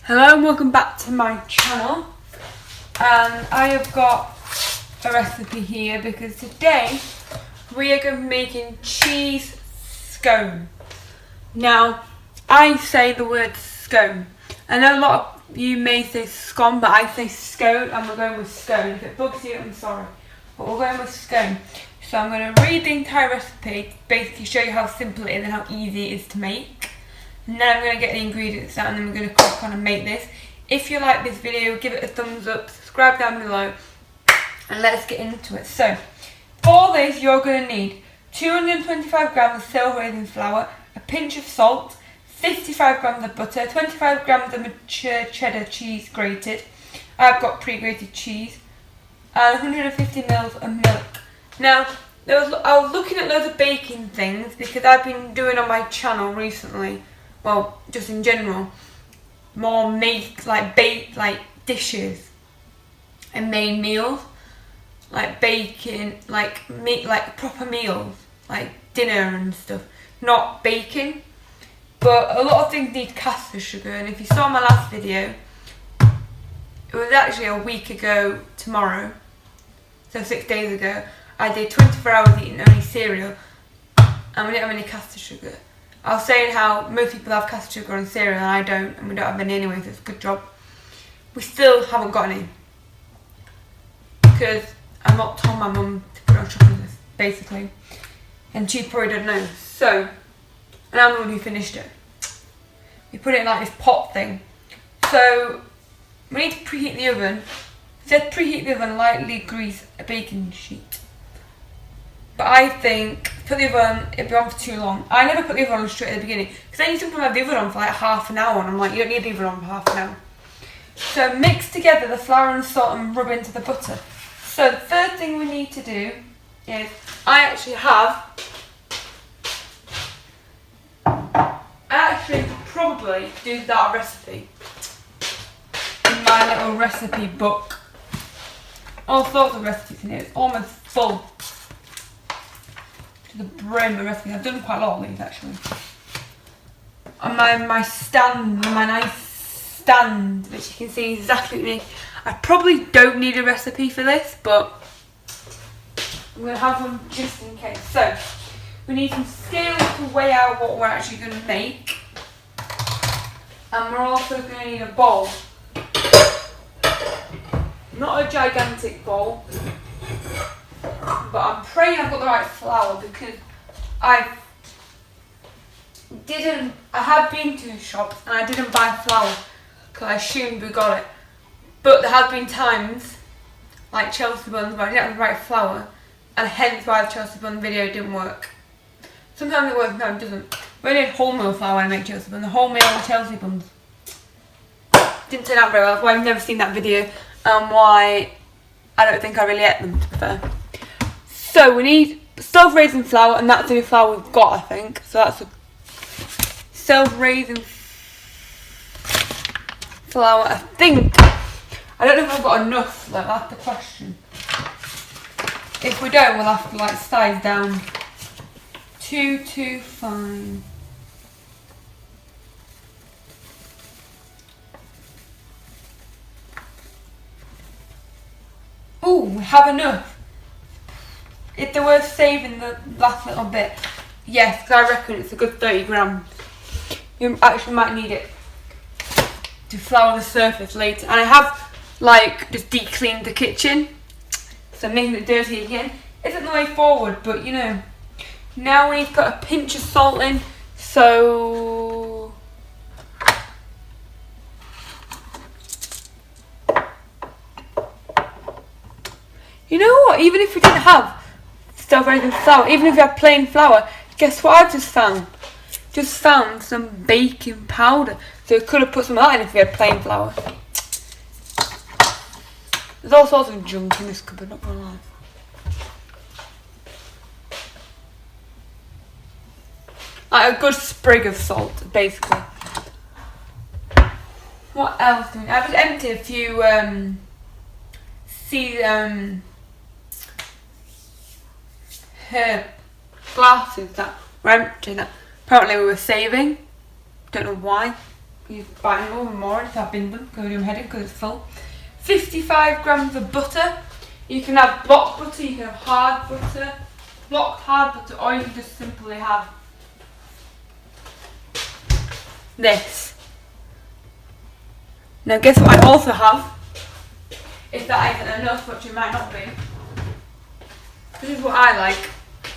Hello and welcome back to my channel, and I have got a recipe here because today we are going to be making cheese scone. Now I say the word scone. I know a lot of you may say scone, but I say scone and we're going with scone. If it bugs you, I'm sorry, but we're going with scone. So I'm going to read the entire recipe, basically show you how simple it is and how easy it is to make. And then I'm going to get the ingredients out and then we're going to crack on and make this. If you like this video, give it a thumbs up, subscribe down below, and let's get into it. So, for this you're going to need 225 grams of silver raisin flour, a pinch of salt, 55 grams of butter, 25 grams of mature cheddar cheese grated. I've got pre-grated cheese, and 150 ml of milk. Now, I was looking at loads of baking things because I've been doing on my channel recently, well, just in general, more bake dishes and main meals, like baking, like proper meals, like dinner and stuff, not baking. But a lot of things need caster sugar, and if you saw my last video, it was actually a week ago tomorrow, so 6 days ago, I did 24 hours eating only cereal, and we didn't have any caster sugar. I was saying how most people have caster sugar on cereal and I don't, and we don't have any anyway, so it's a good job. We still haven't got any, because I've not told my mum to put it on shopping list, basically, and she probably don't know. So, and I'm the one who finished it. We put it in like this pot thing. So, we need to preheat the oven. It said preheat the oven, lightly grease a baking sheet. But I think, put the oven, it'd be on for too long. I never put the oven on straight at the beginning, because then you sometimes have the oven on for like half an hour, and I'm like, you don't need the oven on for half an hour. So mix together the flour and salt and rub into the butter. So the third thing we need to do is, I actually probably do that recipe in my little recipe book. All sorts of recipes in here, it's almost full to the brim of recipes. I've done quite a lot of these actually. On my nice stand, which you can see exactly what I mean. I probably don't need a recipe for this, but I'm going to have one just in case. So, we need some scales to weigh out what we're actually going to make. And we're also going to need a bowl. Not a gigantic bowl, but I'm praying I've got the right flour, because I have been to shops and I didn't buy flour because I assumed we got it. But there have been times, like Chelsea buns, where I didn't have the right flour, and hence why the Chelsea bun video didn't work. Sometimes it works, sometimes it doesn't. We did wholemeal flour when I make Chelsea buns, the wholemeal Chelsea buns. Didn't turn out very well, that's why I've never seen that video, and why I don't think I really ate them, to be fair. So we need self-raising flour, and that's the only flour we've got, I think. So that's a self-raising flour, I think. I don't know if I've got enough, like, that's the question. If we don't, we'll have to like size down. 225. Oh, we have enough. If they're worth saving the last little bit, yes, because I reckon it's a good 30 grams. You actually might need it to flour the surface later. And I have like just deep cleaned the kitchen, so making it dirty again isn't the way forward, but you know. Now we've got a pinch of salt in, so you know what, even if we didn't have self-raising flour, even if we had plain flour, guess what I've just found? Just found some baking powder. So we could have put some of that in if we had plain flour. There's all sorts of junk in this cupboard, not gonna lie. Like a good sprig of salt, basically. What else do we need? I've just emptied a few herb glasses that were empty that apparently we were saving. Don't know why. You buy them over more if I've been them, go to them heading because it's full. 55 grams of butter. You can have block butter, you can have hard butter, block hard butter, or you can just simply have this. Now guess what I also have, if that isn't enough, which it might not be. This is what I like.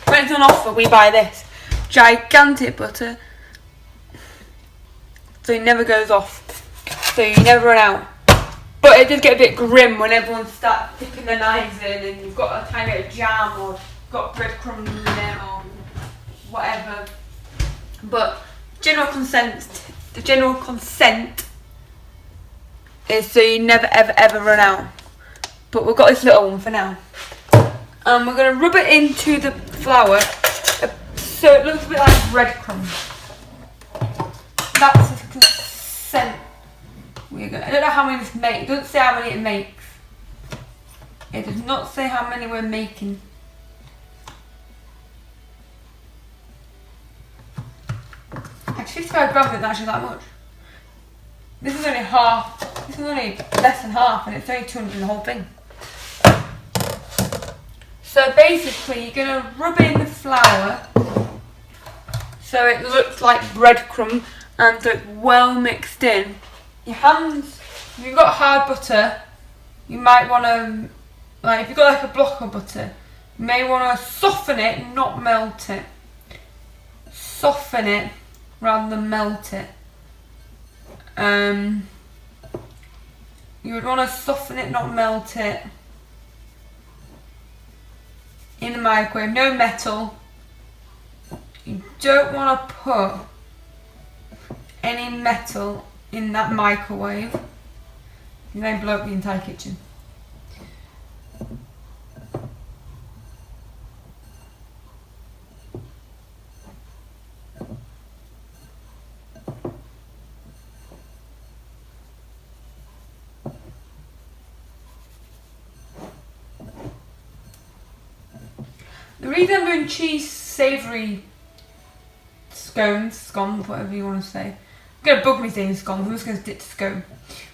When it's on offer, we buy this. Gigantic butter. So it never goes off. So you never run out. But it does get a bit grim when everyone starts dipping their knives in and you've got a tiny bit of jam or got breadcrumbs in it or whatever. But the general consent is so you never ever run out. But we've got this little one for now. And we're going to rub it into the flour so it looks a bit like breadcrumbs. That's the consent. I don't know how many this makes. It doesn't say how many it makes. It does not say how many we're making. Actually, 55 grams isn't actually that much. This is only half. This is only less than half, and it's only 200 in the whole thing. So basically, you're going to rub in the flour so it looks like breadcrumb and so it's well mixed in. Your hands, if you've got hard butter, you might want to, like if you've got like a block of butter, you may want to soften it, not melt it. Soften it rather than melt it. You would want to soften it, not melt it. In the microwave, no metal. You don't want to put any metal in that microwave. You then blow up the entire kitchen. The reason I'm doing cheese savoury scones, whatever you want to say. It's going to bug me saying scones, I'm just going to stick to scone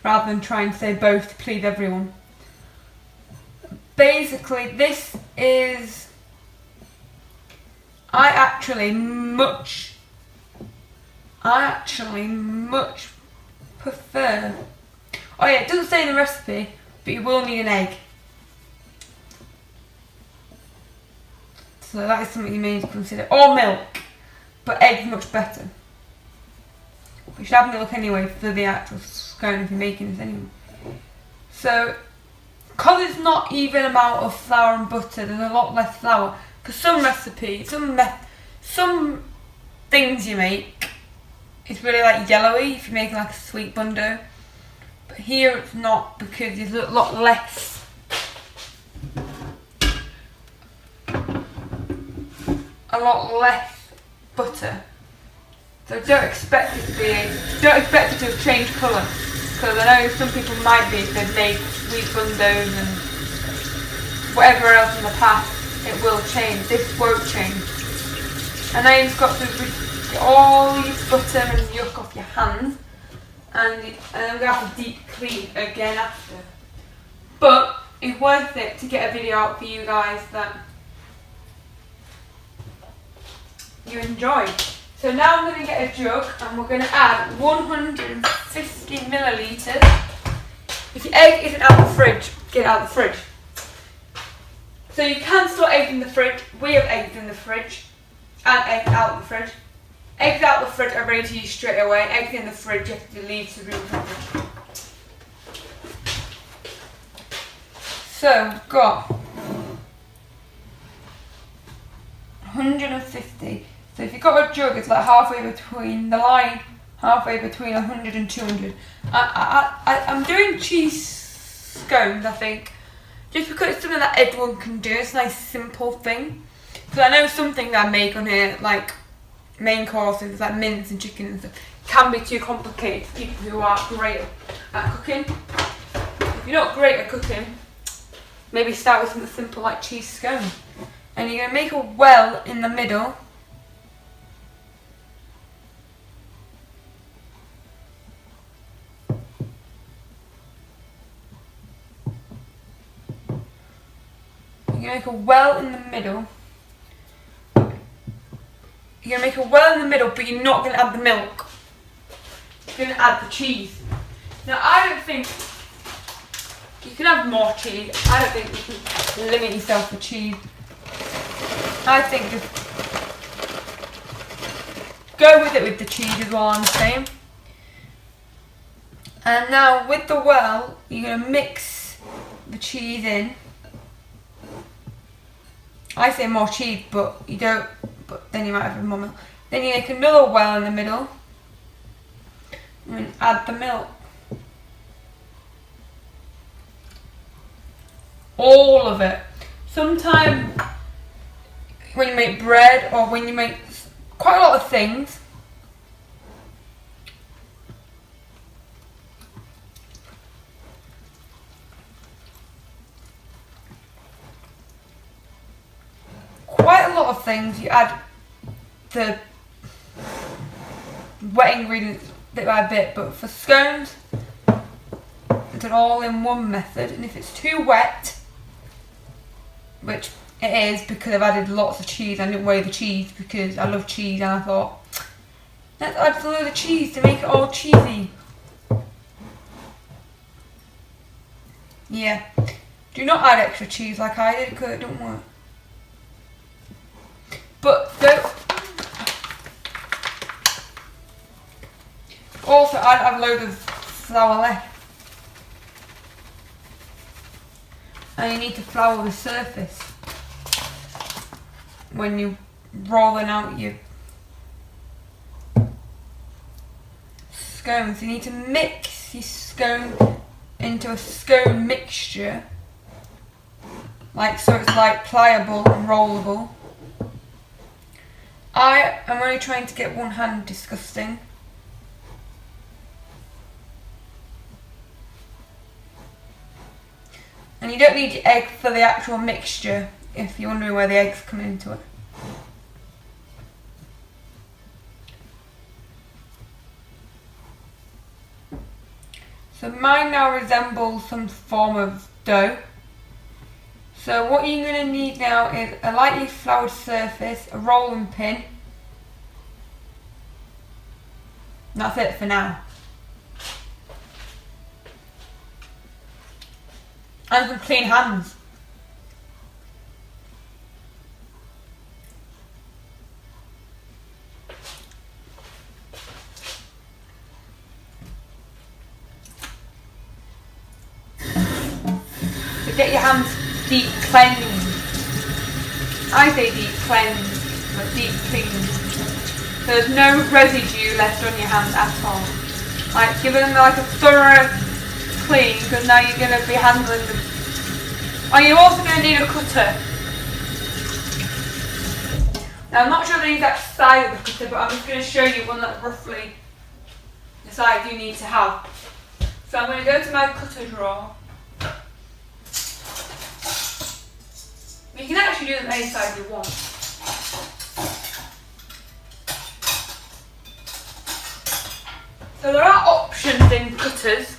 rather than try and say both to please everyone. Basically, this is... I actually much prefer... Oh yeah, it doesn't say in the recipe, but you will need an egg. So that is something you may need to consider. Or milk. But egg's much better. You should have milk anyway for the actual scone if you're making this anyway. So, because it's not even amount of flour and butter, there's a lot less flour. For some recipes, some things you make, it's really like yellowy if you're making like a sweet bun dough. But here it's not because there's a lot less. A lot less butter, so don't expect it to have changed colour, because I know some people might be if they've made sweet bun doughs and whatever else in the past. It will change. This won't change. And now you've got to get all these butter and yuck off your hands, and I'm gonna have to deep clean again after. But it's worth it to get a video out for you guys that you enjoy. So now I'm going to get a jug and we're going to add 150 millilitres. If your egg isn't out of the fridge, get it out of the fridge. So you can store eggs in the fridge. We have eggs in the fridge and eggs out of the fridge. Eggs out of the fridge are ready to use straight away. Eggs in the fridge you have to leave to room temperature. So we've got 150. So if you've got a jug, it's like halfway between the line, halfway between 100 and 200. I'm doing cheese scones, I think, just because it's something that everyone can do. It's a nice simple thing. Because I know some things I make on here, like main courses, like mince and chicken and stuff, can be too complicated for people who aren't great at cooking. If you're not great at cooking, maybe start with something simple like cheese scone. And you're going to make a well in the middle. You're going to make a well in the middle. You're going to make a well in the middle, but you're not going to add the milk. You're going to add the cheese. Now, I don't think you can have more cheese. I don't think you can limit yourself with cheese. I think just go with it with the cheese is all I'm saying. And now with the well, you're going to mix the cheese in. I say more cheese, but you don't, but then you might have more milk. Then you make another well in the middle and add the milk. All of it. Sometimes when you make bread or when you make quite a lot of things, you add the wet ingredients bit by bit, but for scones it's an all-in-one method, and if it's too wet, which it is because I've added lots of cheese, I didn't weigh the cheese because I love cheese and I thought let's add a load of cheese to make it all cheesy. Yeah, do not add extra cheese like I did because it didn't work. But don't also add a load of flour left. And you need to flour the surface when you're rolling out your scones. You need to mix your scone into a scone mixture, like so it's like pliable and rollable. I am only trying to get one hand disgusting. And you don't need your egg for the actual mixture, if you're wondering where the eggs come into it. So mine now resembles some form of dough. So what you're going to need now is a lightly floured surface, a rolling pin. And that's it for now. And some clean hands. So get your hands deep cleansed. I say deep cleansed, but deep cleaned. So there's no residue left on your hands at all. Like give them like a thorough clean, because now you're going to be handling them. Oh, you're also going to need a cutter. Now I'm not sure the exact size of the cutter, but I'm just going to show you one that's roughly the size you need to have. So I'm going to go to my cutter drawer. You can actually do them any size you want. So there are options in cutters.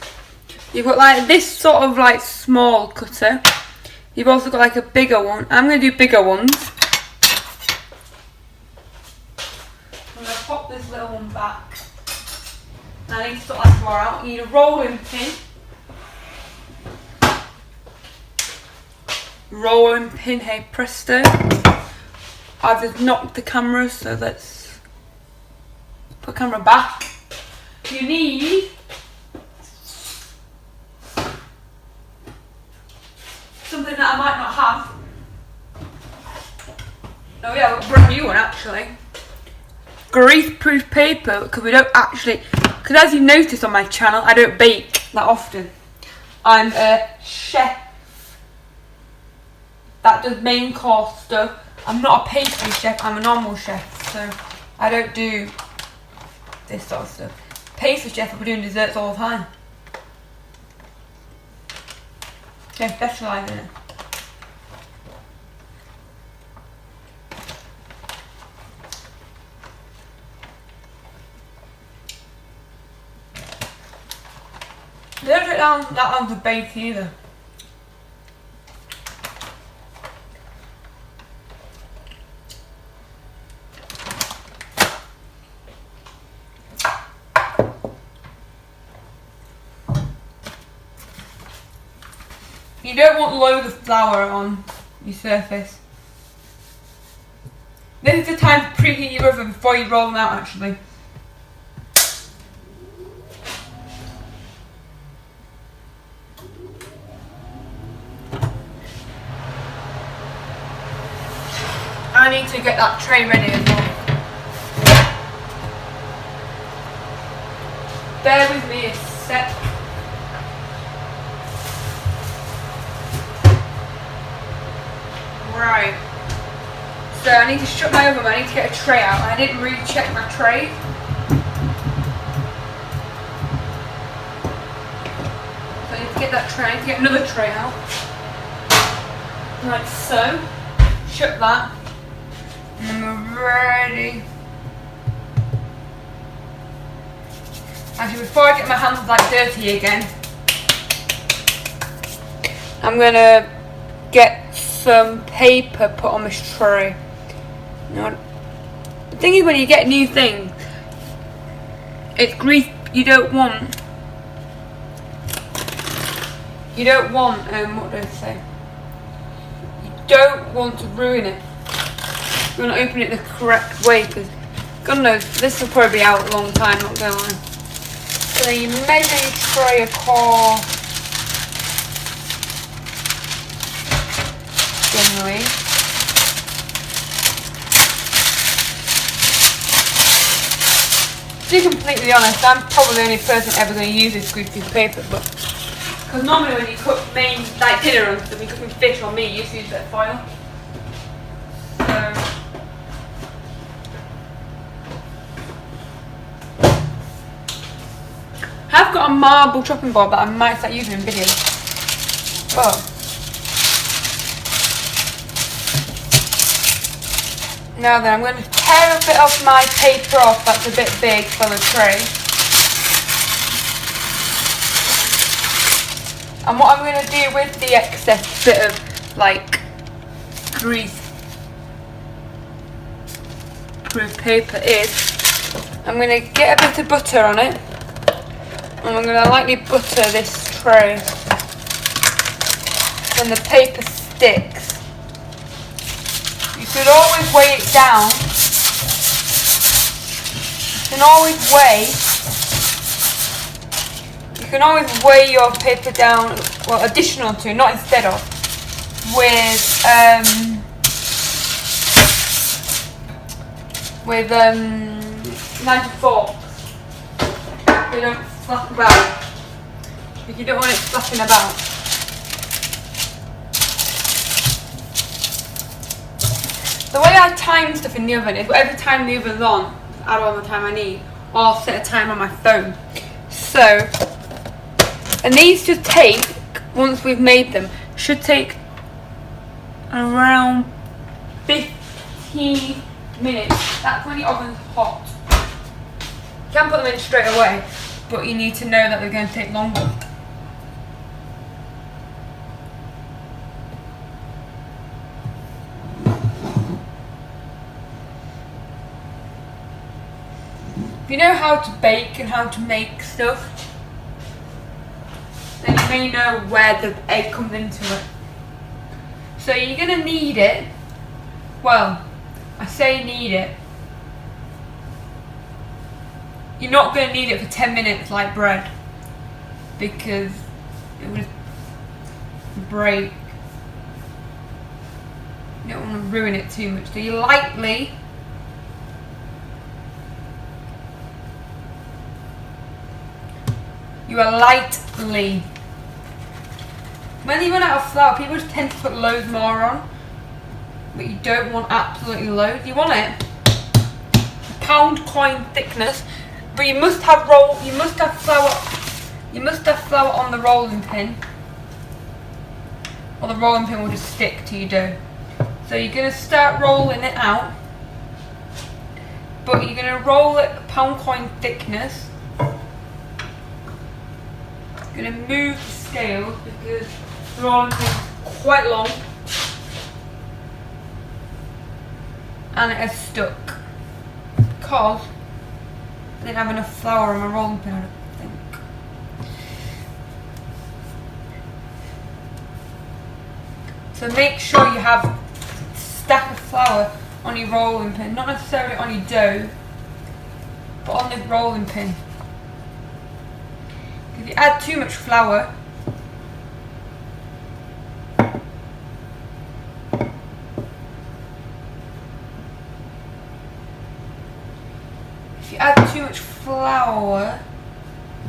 You've got like this sort of like small cutter. You've also got like a bigger one. I'm going to do bigger ones. I'm going to pop this little one back. Now I need to sort that drawer out. You need a rolling pin. Rolling pin, hey presto. I've just knocked the camera, so let's put the camera back. You need something that I might not have. Oh yeah, I've got a brand new one actually. Grease-proof paper, because we don't actually, because as you notice on my channel, I don't bake that often. I'm a chef that does main course stuff. I'm not a pastry chef, I'm a normal chef, so I don't do this sort of stuff. Pastry chef will be doing desserts all the time. They specialise in it. They don't take that long to bake either. You don't want loads of flour on your surface. This is the time to preheat your oven before you roll them out actually. I need to get that tray ready as well. Bear with me a sec. Right. So I need to shut my oven, I need to get a tray out. I didn't really check my tray. So I need to get that tray, I need to get another tray out. Like so. Shut that. And then we're ready. Actually, before I get my hands like dirty again, I'm gonna get some paper put on this tray. Now, the thing is, when you get new things, it's grease. You don't want. What do I say? You don't want to ruin it. You want to open it the correct way, because God knows this will probably be out a long time. Not going on. So you measure your tray across. Generally. To be completely honest, I'm probably the only person ever going to use this grease piece of paper, but because normally when you cook like dinner and stuff, you're cooking fish or meat, you just use a bit of foil. So I've got a marble chopping board that I might start using in videos. But now then, I'm going to tear a bit of my paper off that's a bit big for the tray. And what I'm going to do with the excess bit of like grease-proof paper is I'm going to get a bit of butter on it. And I'm going to lightly butter this tray. When the paper sticks. You should always weigh it down. You can always weigh your paper down, well, additional to, not instead of, with knife and fork. They don't flap about. If you don't want it flapping about. The way I time stuff in the oven is whatever time the oven's on, add all the time I need, or I'll set a time on my phone. So, and these should take, once we've made them, should take around 15 minutes. That's when the oven's hot. You can put them in straight away, but you need to know that they're going to take longer. If you know how to bake and how to make stuff, then you may know where the egg comes into it. So you're going to need it, well, I say need it. You're not going to need it for 10 minutes like bread, because it would break. You don't want to ruin it too much. So you lightly when you run out of flour, people just tend to put loads more on, but you don't want absolutely loads. You want it a pound coin thickness, but you must have flour on the rolling pin, or the rolling pin will just stick to your dough. So you're going to start rolling it out, but you're going to roll it a pound coin thickness. I'm going to move the scale because the rolling pin is quite long and it has stuck because I didn't have enough flour on my rolling pin, I don't think. So make sure you have a stack of flour on your rolling pin, not necessarily on your dough, but on the rolling pin. If you add too much flour,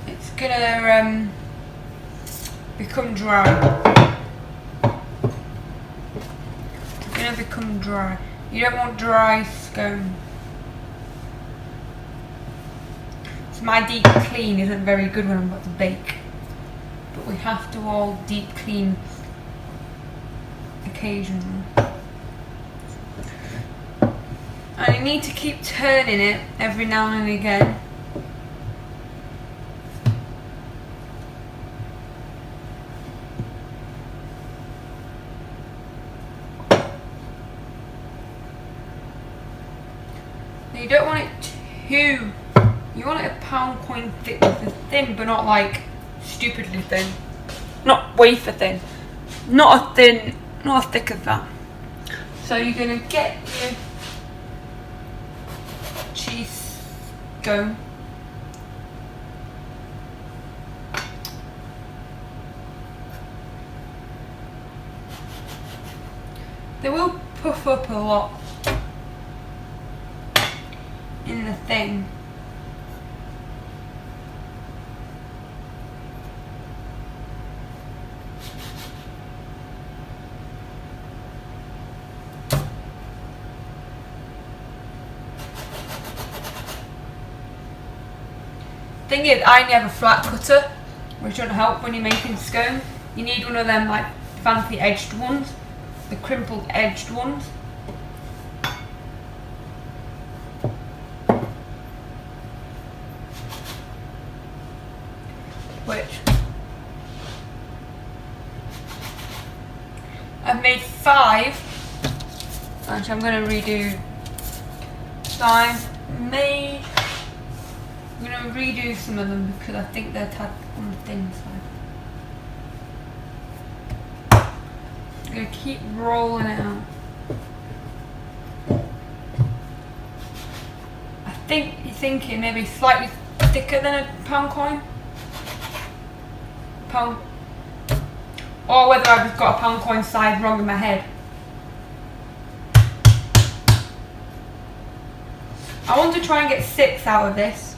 it's gonna become dry. It's gonna become dry. You don't want dry scone. So my deep clean isn't very good when I'm about to bake, but we have to all deep clean occasionally. And you need to keep turning it every now and again. Now you don't want it too, you want it a pound coin thick, thin, but not like stupidly thin. Not wafer thin. Not as thick as that. So you're gonna get your cheese scone. They will puff up a lot in the thing. Thing is, I only have a flat cutter, which doesn't help when you're making scone. You need one of them like fancy edged ones, the crimpled edged ones. Which I've made 5. Actually, I'm going to redo. So I've made. I'm going to redo some of them because I think they're tad on the thin side. I'm going to keep rolling it out. I think you're thinking maybe slightly thicker than a pound coin. Or whether I've got a pound coin size wrong in my head. I want to try and get 6 out of this.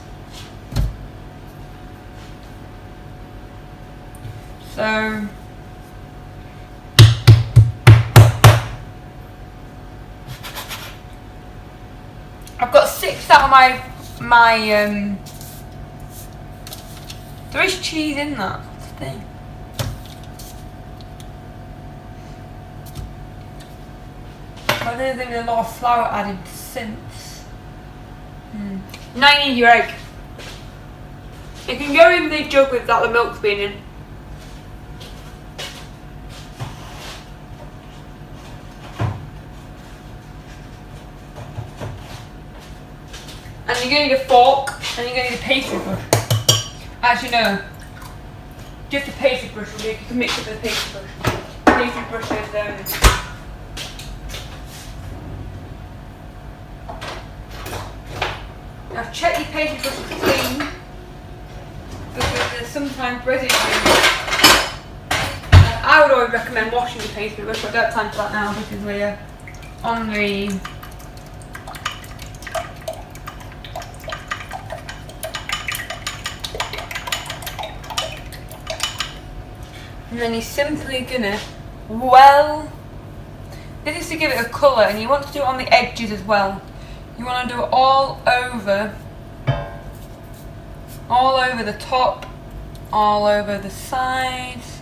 So I've got 6 out of my there is cheese in that thing. I don't think there's a lot of flour added since. Now you need your egg. You can go in the jug without the milk being in. And you're going to need a fork and you're going to need a pastry brush. Actually no, just a pastry brush will do. You can mix it with a pastry brush. Pastry brush is now check your pastry brush is clean because there's sometimes residue. I would always recommend washing your pastry brush, but I don't have time for that now because we're on the and then you're simply gonna, this is to give it a colour and you want to do it on the edges as well. You want to do it all over the top, all over the sides.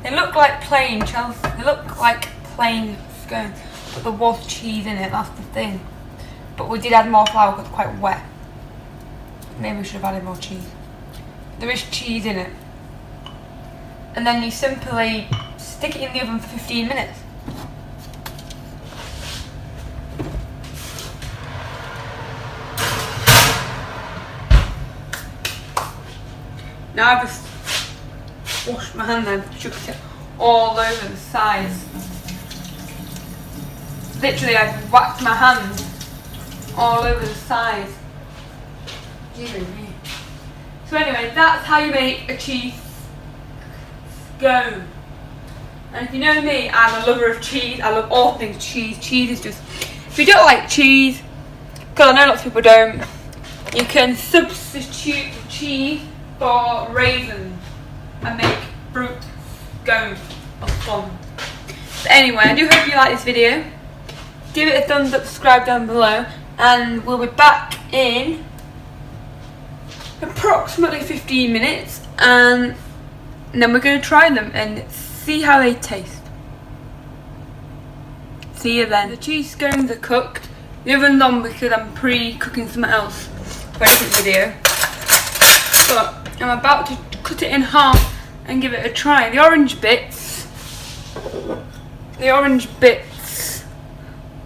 They look like plain Chelsea, they look like plain scones, but there was cheese in it, that's the thing. But we did add more flour because it's quite wet. Maybe we should have added more cheese. There is cheese in it. And then you simply stick it in the oven for 15 minutes. Now washed my hand then, chucked it all over the sides. Literally, I whacked my hands all over the sides. So anyway, that's how you make a cheese scone. And if you know me, I'm a lover of cheese. I love all things cheese. Cheese is just, if you don't like cheese, because I know lots of people don't, you can substitute the cheese for raisins and make fruit scones or scones. But anyway, I do hope you like this video. Give it a thumbs up, subscribe down below, and we'll be back in approximately 15 minutes, and then we're going to try them and see how they taste. See you then. The cheese scones are cooked. The oven's on because I'm pre-cooking something else for a different video. But I'm about to cut it in half and give it a try. The orange bits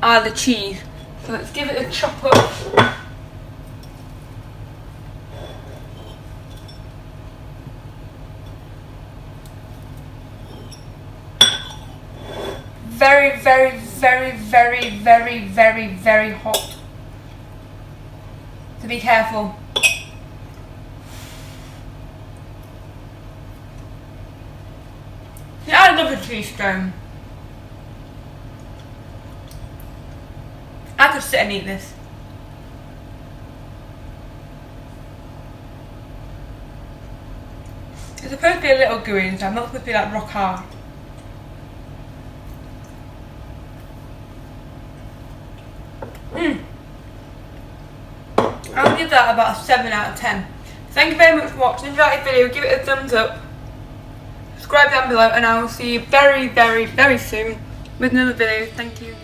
are the cheese. So let's give it a chop up. Very, very, very, very, very, very, very hot. So be careful. Yeah, I love a cheese scone. I could sit and eat this. It's supposed to be a little gooey inside, not supposed to be like rock hard. I'll give that about a 7 out of 10. Thank you very much for watching. If you like this video, give it a thumbs up. Subscribe down below, and I will see you very, very, very soon with another video. Thank you.